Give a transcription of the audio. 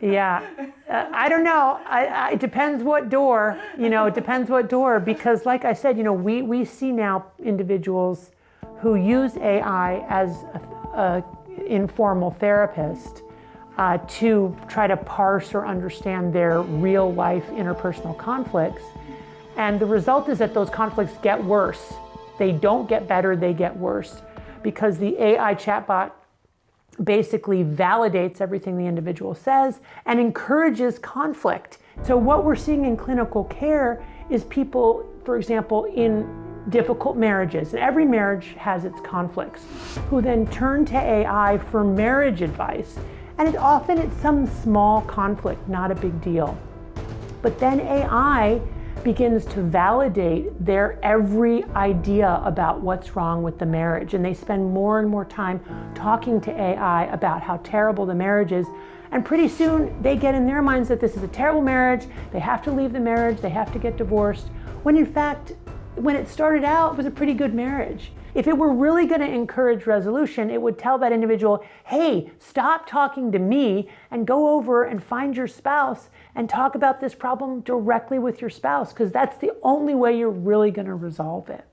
Yeah, I don't know. It depends what door, it depends what door, because like I said, we see now individuals who use AI as a informal therapist to try to parse or understand their real life interpersonal conflicts. And the result is that those conflicts get worse. They don't get better, they get worse, because the AI chatbot basically validates everything the individual says and encourages conflict. So what we're seeing in clinical care is people, for example, in difficult marriages, and every marriage has its conflicts, who then turn to AI for marriage advice. And it's some small conflict, not a big deal. But then AI begins to validate their every idea about what's wrong with the marriage. And they spend more and more time talking to AI about how terrible the marriage is. And pretty soon they get in their minds that this is a terrible marriage, they have to leave the marriage, they have to get divorced, when in fact, when it started out, it was a pretty good marriage. If it were really going to encourage resolution, it would tell that individual, hey, stop talking to me and go over and find your spouse and talk about this problem directly with your spouse, because that's the only way you're really going to resolve it.